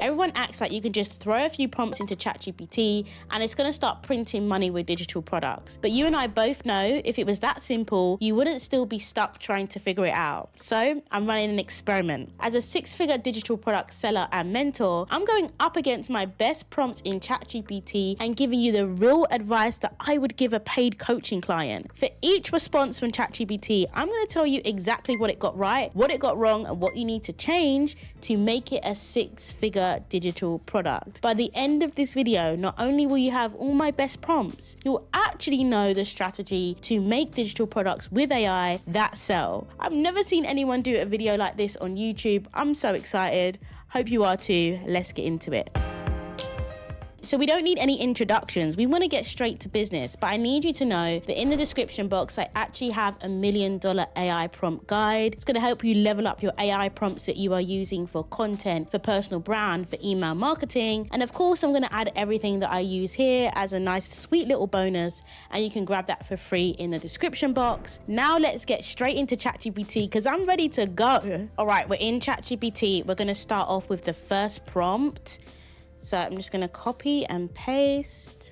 Everyone acts like you can just throw a few prompts into ChatGPT and it's going to start printing money with digital products. But you and I both know if it was that simple, you wouldn't still be stuck trying to figure it out. So I'm running an experiment. As a 6-figure digital product seller and mentor, I'm going up against my best prompts in ChatGPT and giving you the real advice that I would give a paid coaching client. For each response from ChatGPT, I'm going to tell you exactly what it got right, what it got wrong, and what you need to change to make it a 6-figure digital product. By the end of this video, not only will you have all my best prompts, you'll actually know the strategy to make digital products with AI that sell. I've never seen anyone do a video like this on YouTube. I'm so excited. Hope you are too. Let's get into it. So we don't need any introductions. We want to get straight to business, but I need you to know that in the description box, I actually have a $1 million AI prompt guide. It's going to help you level up your AI prompts that you are using for content, for personal brand, for email marketing. And of course, I'm going to add everything that I use here as a nice, sweet little bonus. And you can grab that for free in the description box. Now let's get straight into ChatGPT because I'm ready to go. All right, we're in ChatGPT. We're going to start off with the first prompt. So I'm just going to copy and paste.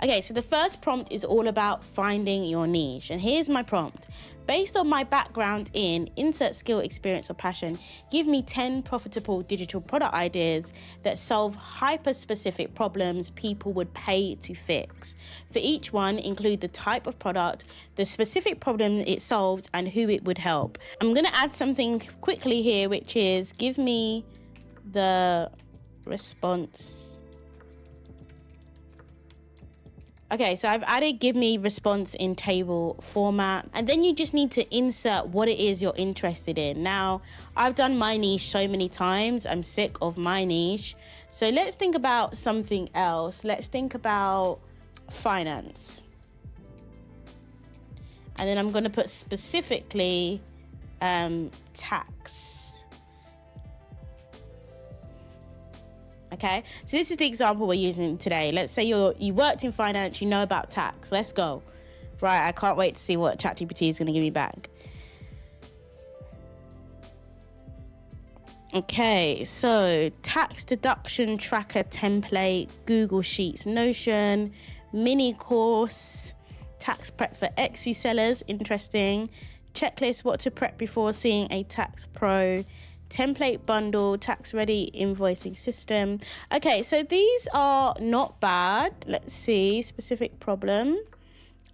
Okay, so the first prompt is all about finding your niche. And here's my prompt. Based on my background in insert skill, experience, or passion, give me 10 profitable digital product ideas that solve hyper-specific problems people would pay to fix. For each one, include the type of product, the specific problem it solves, and who it would help. I'm going to add something quickly here, which is give me the response. Okay, so I've added give me response in table format, and then you just need to insert what it is you're interested in. Now, I've done my niche so many times, I'm sick of my niche. So let's think about something else. Let's think about finance. And then I'm going to put specifically tax. Okay, so this is the example we're using today. Let's say you worked in finance, you know about tax. Let's go. Right, I can't wait to see what ChatGPT is going to give me back. Okay, so tax deduction tracker template, Google Sheets, Notion, mini course, tax prep for Etsy sellers, interesting. Checklist, what to prep before seeing a tax pro. Template bundle, tax ready invoicing system. Okay, so these are not bad. Let's see, specific problem.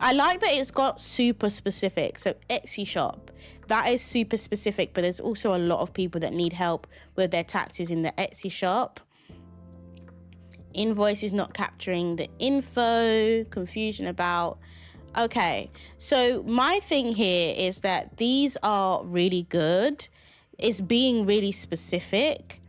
I like that it's got super specific. So Etsy shop, that is super specific, but there's also a lot of people that need help with their taxes in the Etsy shop. Invoice is not capturing the info, confusion about. Okay, so my thing here is that these are really good. It's being really specific.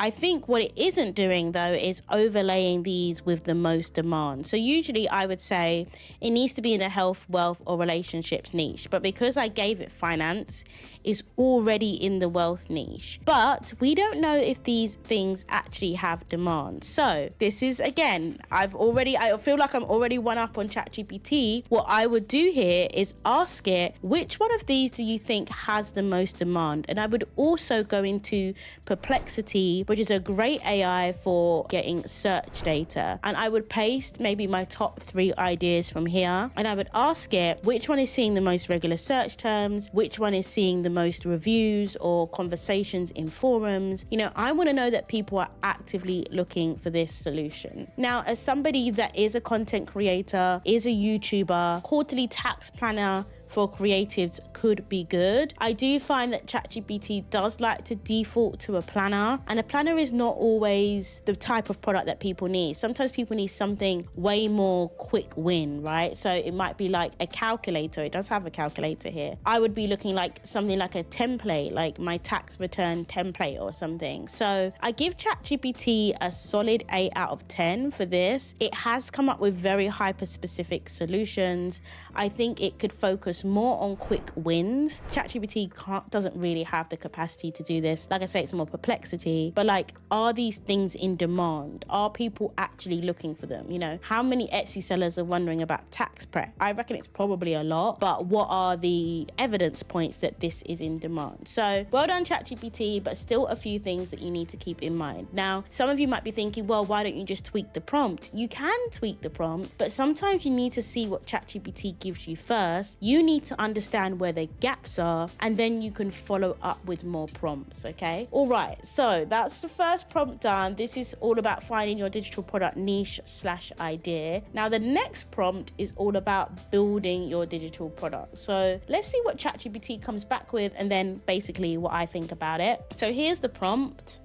I think what it isn't doing though is overlaying these with the most demand. So usually I would say it needs to be in a health, wealth, or relationships niche. But because I gave it finance, it's already in the wealth niche. But we don't know if these things actually have demand. So this is, again, I feel like I'm already one up on ChatGPT. What I would do here is ask it, which one of these do you think has the most demand? And I would also go into Perplexity, which is a great AI for getting search data. And I would paste maybe my top 3 ideas from here. And I would ask it, which one is seeing the most regular search terms? Which one is seeing the most reviews or conversations in forums? You know, I want to know that people are actively looking for this solution. Now, as somebody that is a content creator, is a YouTuber, quarterly tax planner for creatives could be good. I do find that ChatGPT does like to default to a planner, and a planner is not always the type of product that people need. Sometimes people need something way more quick win, right? So it might be like a calculator. It does have a calculator here. I would be looking like something like a template, like my tax return template or something. So I give ChatGPT a solid 8 out of 10 for this. It has come up with very hyper specific solutions. I think it could focus focus more on quick wins. ChatGPT doesn't really have the capacity to do this. Like I say, it's more perplexity, but like, are these things in demand? Are people actually looking for them? You know, how many Etsy sellers are wondering about tax prep? I reckon it's probably a lot, but what are the evidence points that this is in demand? So well done, ChatGPT, but still a few things that you need to keep in mind. Now, some of you might be thinking, well, why don't you just tweak the prompt? You can tweak the prompt, but sometimes you need to see what ChatGPT gives you first. You need to understand where the gaps are, and then you can follow up with more prompts, okay? All right, so that's the first prompt done. This is all about finding your digital product niche/idea. Now, the next prompt is all about building your digital product. So let's see what ChatGPT comes back with, and then basically what I think about it. So here's the prompt.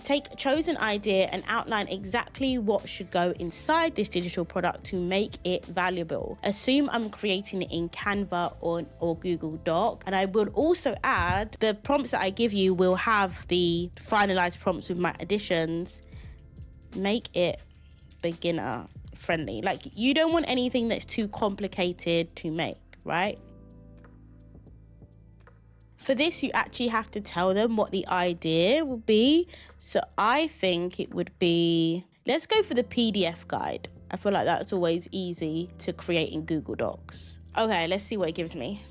Take a chosen idea and outline exactly what should go inside this digital product to make it valuable. Assume I'm creating it in Canva or Google Doc. And I will also add, the prompts that I give you will have the finalized prompts with my additions. Make it beginner friendly. Like, you don't want anything that's too complicated to make, right? For this, you actually have to tell them what the idea will be. So I think it would be, let's go for the PDF guide. I feel like that's always easy to create in Google Docs. Okay, let's see what it gives me.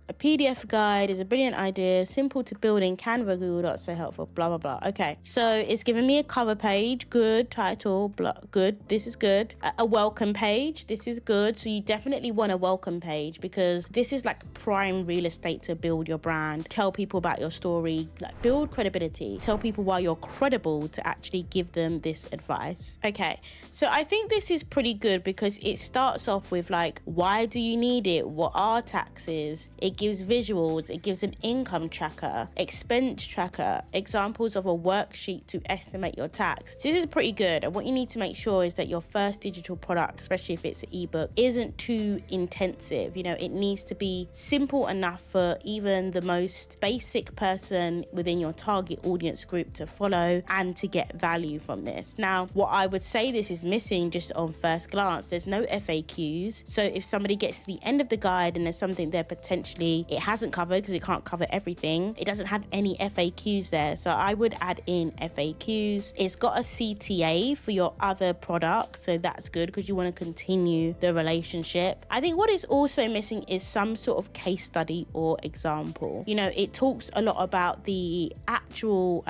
A PDF guide is a brilliant idea, simple to build in Canva, Google Docs, so helpful, blah, blah, blah. Okay, so it's giving me a cover page, good, title, blah, good, this is good. A welcome page, this is good. So you definitely want a welcome page, because this is like prime real estate to build your brand, tell people about your story, like build credibility, tell people why you're credible to actually give them this advice. Okay, so I think this is pretty good because it starts off with like, why do you need it? What are taxes? It gives visuals, it gives an income tracker, expense tracker, examples of a worksheet to estimate your tax. So this is pretty good. And what you need to make sure is that your first digital product, especially if it's an ebook, isn't too intensive. You know, it needs to be simple enough for even the most basic person within your target audience group to follow and to get value from this. Now, what I would say this is missing just on first glance, there's no FAQs. So if somebody gets to the end of the guide and there's something there potentially it hasn't covered, because it can't cover everything, it doesn't have any FAQs there. So I would add in FAQs. It's got a CTA for your other products, so that's good because you want to continue the relationship. I think what is also missing is some sort of case study or example. You know, it talks a lot about the actual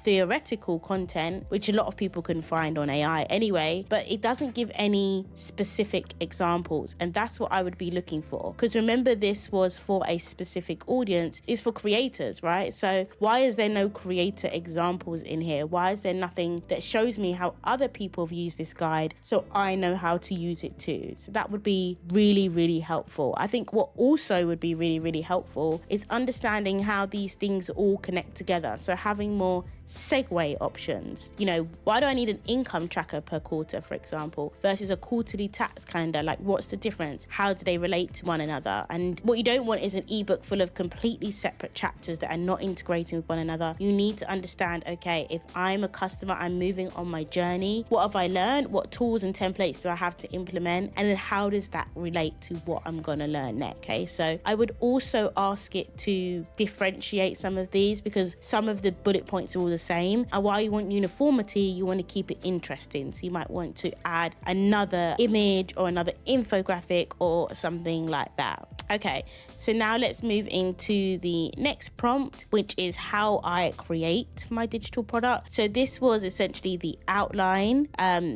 theoretical content, which a lot of people can find on AI anyway, but it doesn't give any specific examples, and that's what I would be looking for. Because remember, this was for a specific audience, is for creators, right? So why is there no creator examples in here? Why is there nothing that shows me how other people have used this guide so I know how to use it too? So that would be really, really helpful. I think what also would be really, really helpful is understanding how these things all connect together. So having more segue options. You know, why do I need an income tracker per quarter, for example, versus a quarterly tax calendar? Like, what's the difference? How do they relate to one another? And what you don't want is an ebook full of completely separate chapters that are not integrating with one another. You need to understand, okay, if I'm a customer, I'm moving on my journey, what have I learned? What tools and templates do I have to implement? And then how does that relate to what I'm going to learn next? Okay, so I would also ask it to differentiate some of these, because some of the bullet points are all the same, and while you want uniformity, you want to keep it interesting. So you might want to add another image or another infographic or something like that. Okay, so now let's move into the next prompt, which is how I create my digital product. So this was essentially the outline,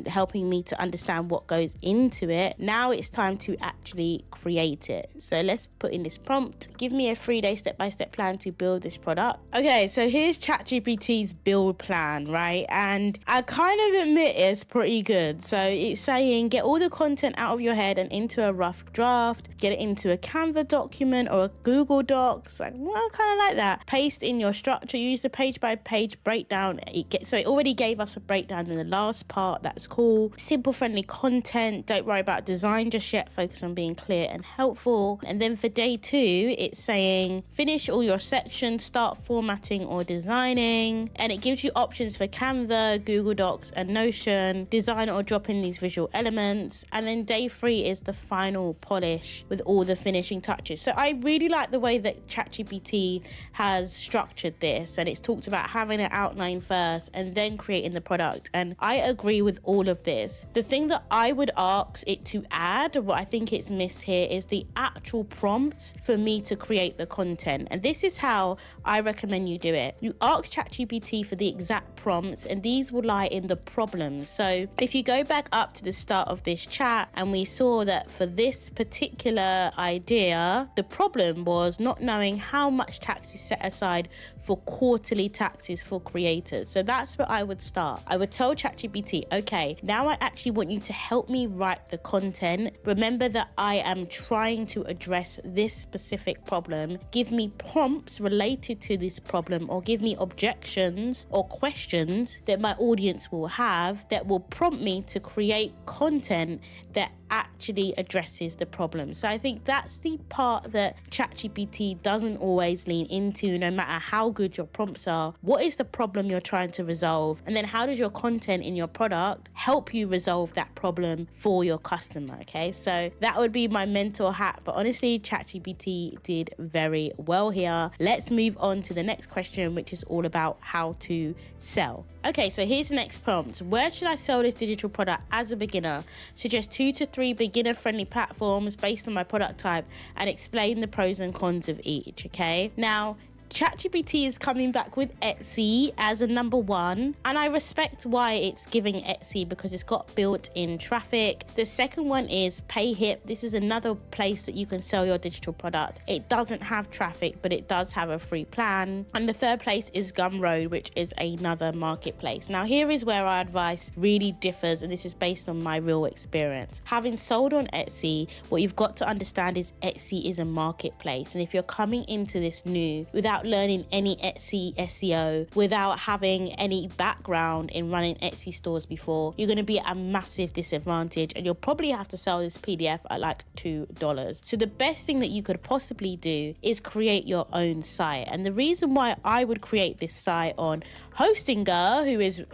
helping me to understand what goes into it. Now it's time to actually create it. So let's put in this prompt. Give me a 3-day step-by-step plan to build this product. Okay, so here's ChatGPT's build plan, right? And I kind of admit it's pretty good. So it's saying, get all the content out of your head and into a rough draft, get it into a Canva document or a Google Docs. Like, well, kind of like that. Paste in your structure, use the page by page breakdown. So it already gave us a breakdown in the last part. That's cool. Simple, friendly content. Don't worry about design just yet. Focus on being clear and helpful. And then for day 2, it's saying, finish all your sections, start formatting or designing. And it gives you options for Canva, Google Docs, and Notion, design or drop in these visual elements. And then day 3 is the final polish with all the finishing touches. So I really like the way that ChatGPT has structured this, and it's talked about having an outline first and then creating the product. And I agree with all of this. The thing that I would ask it to add, what I think it's missed here, is the actual prompts for me to create the content. And this is how I recommend you do it. You ask ChatGPT for the exact prompts, and these will lie in the problems. So if you go back up to the start of this chat, and we saw that for this particular idea, the problem was not knowing how much tax you set aside for quarterly taxes for creators. So that's where I would start. I would tell ChatGPT, okay, now I actually want you to help me write the content. Remember that I am trying to address this specific problem. Give me prompts related to this problem, or give me objections or questions that my audience will have that will prompt me to create content that actually addresses the problem. So I think that's the part that ChatGPT doesn't always lean into, no matter how good your prompts are. What is the problem you're trying to resolve? And then how does your content in your product help you resolve that problem for your customer? Okay, so that would be my mental hat. But honestly, ChatGPT did very well here. Let's move on to the next question, which is all about how to sell. Okay, so here's the next prompt. Where should I sell this digital product as a beginner? Suggest 2 to 3 beginner-friendly platforms based on my product type, and explain the pros and cons of each. Okay, now ChatGPT is coming back with Etsy as a number 1, and I respect why it's giving Etsy, because it's got built-in traffic. The second one is PayHip. This is another place that you can sell your digital product. It doesn't have traffic, but it does have a free plan. And the third place is Gumroad, which is another marketplace. Now here is where our advice really differs, and this is based on my real experience. Having sold on Etsy, what you've got to understand is Etsy is a marketplace, and if you're coming into this new without learning any Etsy SEO, without having any background in running Etsy stores before, you're going to be at a massive disadvantage, and you'll probably have to sell this PDF at like $2. So the best thing that you could possibly do is create your own site. And the reason why I would create this site on Hostinger,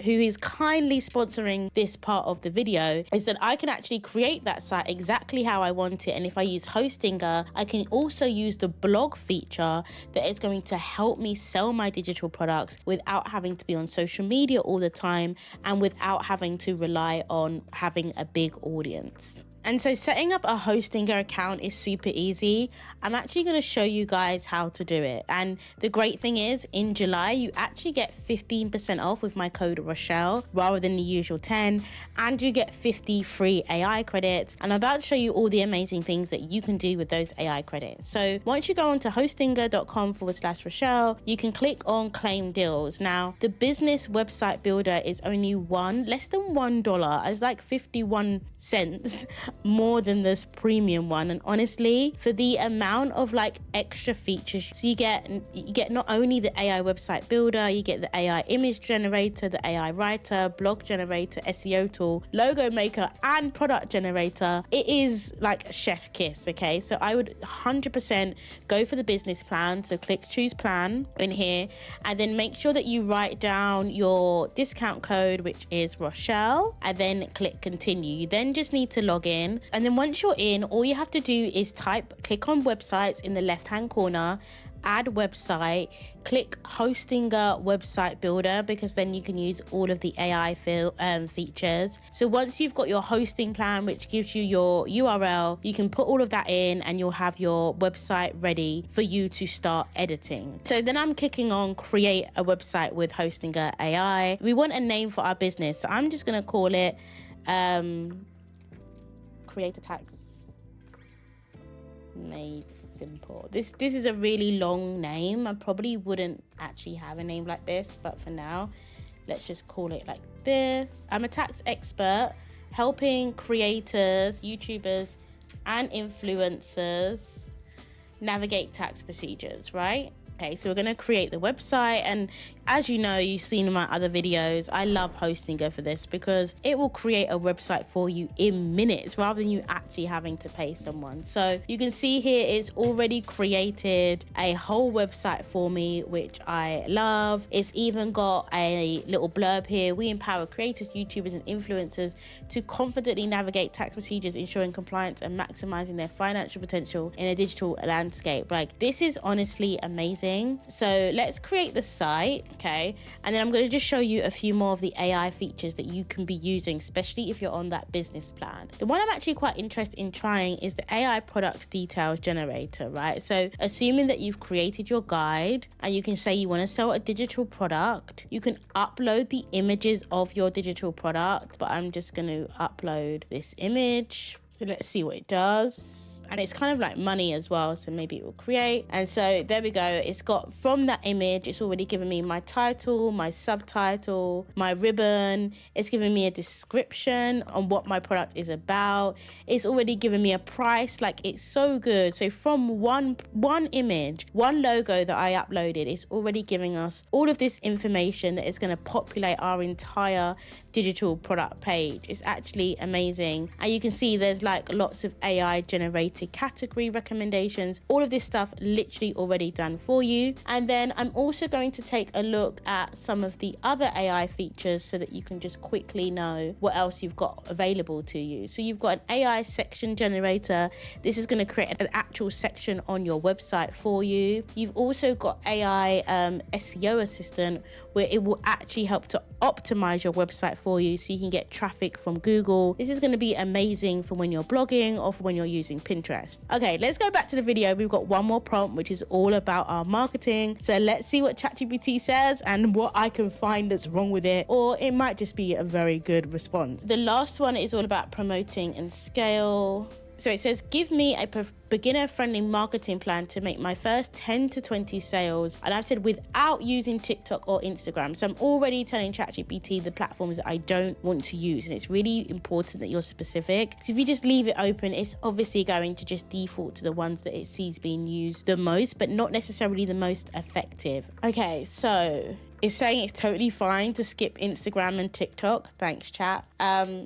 who is kindly sponsoring this part of the video, is that I can actually create that site exactly how I want it. And if I use Hostinger, I can also use the blog feature that is going to help me sell my digital products without having to be on social media all the time, and without having to rely on having a big audience. And so setting up a Hostinger account is super easy. I'm actually going to show you guys how to do it. And the great thing is, in July, you actually get 15% off with my code Rochelle rather than the usual 10, and you get 50 free AI credits. And I'm about to show you all the amazing things that you can do with those AI credits. So once you go onto hostinger.com/Rochelle, you can click on claim deals. Now, the business website builder is only less than $1. It's like 51 cents more than this premium one. And honestly, for the amount of like extra features, so you get not only the AI website builder, you get the AI image generator, the AI writer, blog generator, SEO tool, logo maker, and product generator. It is like chef kiss. Okay, so I would 100% go for the business plan. So click choose plan in here, and then make sure that you write down your discount code, which is Rochelle, and then click continue. You then just need to log in, and then once you're in, all you have to do is click on websites in the left hand corner, add website, click Hostinger website builder, because then you can use all of the AI features. So once you've got your hosting plan, which gives you your URL, you can put all of that in, and you'll have your website ready for you to start editing. So then I'm clicking on create a website with Hostinger AI. We want a name for our business, so I'm just going to call it create a tax made simple. This is a really long name. I probably wouldn't actually have a name like this, but for now, let's just call it like this. I'm a tax expert helping creators, YouTubers, and influencers navigate tax procedures, right? Okay, so we're going to create the website, and as you know, you've seen in my other videos, I love Hostinger for this because it will create a website for you in minutes rather than you actually having to pay someone. So you can see here it's already created a whole website for me, which I love. It's even got a little blurb here: we empower creators, YouTubers and influencers to confidently navigate tax procedures, ensuring compliance and maximizing their financial potential in a digital landscape. Like, this is honestly amazing. So let's create the site. Okay, and then I'm going to just show you a few more of the AI features that you can be using, especially if you're on that business plan. The one I'm actually quite interested in trying is the AI products details generator, right? So assuming that you've created your guide and you can say you want to sell a digital product, you can upload the images of your digital product, but I'm just going to upload this image. So let's see what it does. And it's kind of like money as well, so maybe it will create. And so there we go. It's got, from that image, it's already given me my title, my subtitle, my ribbon. It's given me a description on what my product is about. It's already given me a price. Like, it's so good. So from one image, one logo that I uploaded, it's already giving us all of this information that is going to populate our entire digital product page. It's actually amazing. And you can see there's like lots of AI generated category recommendations. All of this stuff literally already done for you. And then I'm also going to take a look at some of the other AI features so that you can just quickly know what else you've got available to you. So you've got an AI section generator. This is going to create an actual section on your website for you. You've also got AI SEO assistant, where it will actually help to optimize your website for you so you can get traffic from Google. This is going to be amazing for when you're blogging or for when you're using Pinterest. Okay, let's go back to the video. We've got one more prompt, which is all about our marketing. So let's see what ChatGPT says and what I can find that's wrong with it, or it might just be a very good response. The last one is all about promoting and scale. So it says, give me a beginner-friendly marketing plan to make my first 10 to 20 sales. And I've said without using TikTok or Instagram. So I'm already telling ChatGPT the platforms that I don't want to use. And it's really important that you're specific. So if you just leave it open, it's obviously going to just default to the ones that it sees being used the most, but not necessarily the most effective. Okay, so it's saying it's totally fine to skip Instagram and TikTok. Thanks, chat.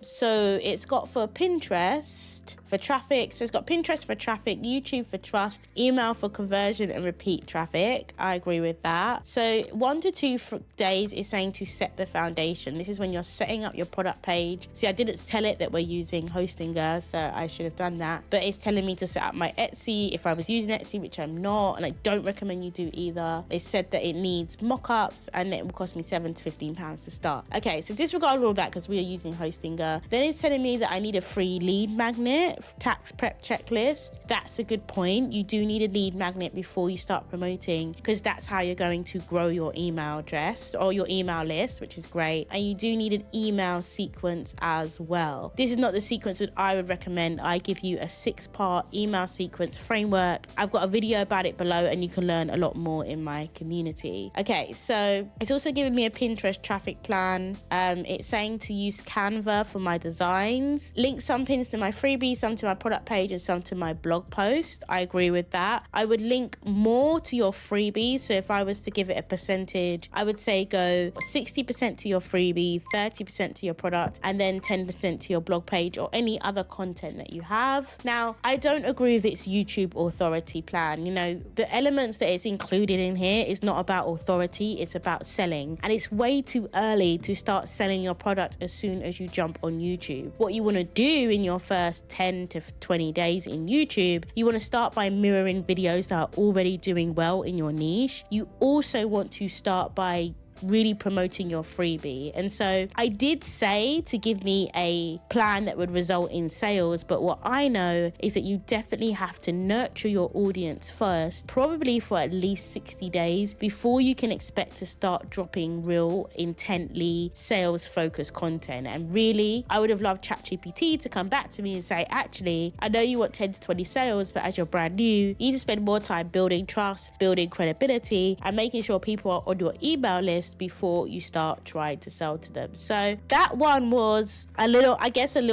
So it's got for Pinterest for traffic. So it's got Pinterest for traffic, YouTube for trust, email for conversion and repeat traffic. I agree with that. So 1 to 2 days is saying to set the foundation. This is when you're setting up your product page. See, I didn't tell it that we're using Hostinger, so I should have done that. But it's telling me to set up my Etsy if I was using Etsy, which I'm not, and I don't recommend you do either. They said that it needs mock-ups and it will cost me £7 to £15 to start. Okay, so disregard all that because we are using Hostinger. Then it's telling me that I need a free lead magnet, tax prep checklist. That's a good point. You do need a lead magnet before you start promoting, because that's how you're going to grow your email address or your email list, which is great. And you do need an email sequence as well. This is not the sequence that I would recommend. I give you a 6-part email sequence framework. I've got a video about it below and you can learn a lot more in my community. Okay, so it's also giving me a Pinterest traffic plan. It's saying to use Canva for my designs, link some pins to my freebie, some to my product page and some to my blog post. I agree with that. I would link more to your freebie. So if I was to give it a percentage, I would say go 60% to your freebie, 30% to your product, and then 10% to your blog page or any other content that you have. Now, I don't agree with its YouTube authority plan. You know, the elements that it's included in here is not about authority, it's about selling. And it's way too early to start selling your product as soon as you jump on YouTube. What you want to do in your first 10 to 20 days in YouTube, you want to start by mirroring videos that are already doing well in your niche. You also want to start by really promoting your freebie. And so I did say to give me a plan that would result in sales, but what I know is that you definitely have to nurture your audience first, probably for at least 60 days before you can expect to start dropping real intently sales focused content. And really, I would have loved ChatGPT to come back to me and say, actually, I know you want 10 to 20 sales, but as you're brand new, you need to spend more time building trust, building credibility, and making sure people are on your email list list before you start trying to sell to them. So that one was a little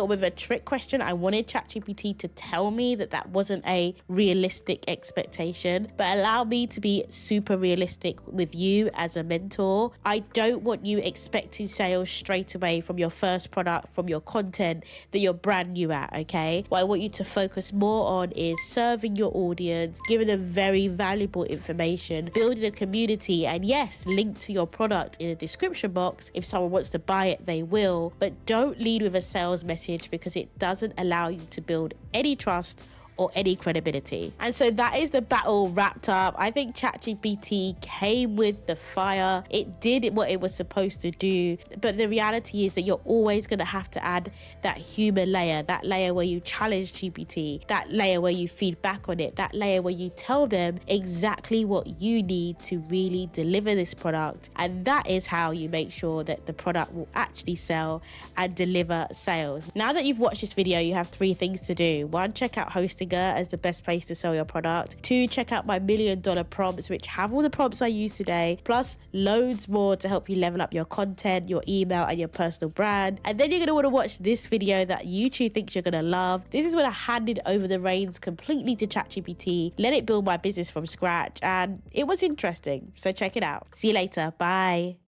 bit of a trick question. I wanted ChatGPT to tell me that that wasn't a realistic expectation, but allow me to be super realistic with you as a mentor. I don't want you expecting sales straight away from your first product, from your content that you're brand new at, okay? What I want you to focus more on is serving your audience, giving them very valuable information, building a community, and yes, link to your product in the description box. If someone wants to buy it, they will, but don't lead with a sales message because it doesn't allow you to build any trust or any credibility. And so that is the battle wrapped up. I think ChatGPT came with the fire. It did what it was supposed to do, but the reality is that you're always going to have to add that human layer, that layer where you challenge GPT, that layer where you feed back on it, that layer where you tell them exactly what you need to really deliver this product. And that is how you make sure that the product will actually sell and deliver sales. Now that you've watched this video, you have 3 things to do. 1, check out Hostinger as the best place to sell your product. 2, check out my $1 million prompts, which have all the prompts I use today, plus loads more to help you level up your content, your email, and your personal brand. And then you're going to want to watch this video that YouTube thinks you're going to love. This is when I handed over the reins completely to ChatGPT, let it build my business from scratch, and it was interesting. So check it out. See you later. Bye.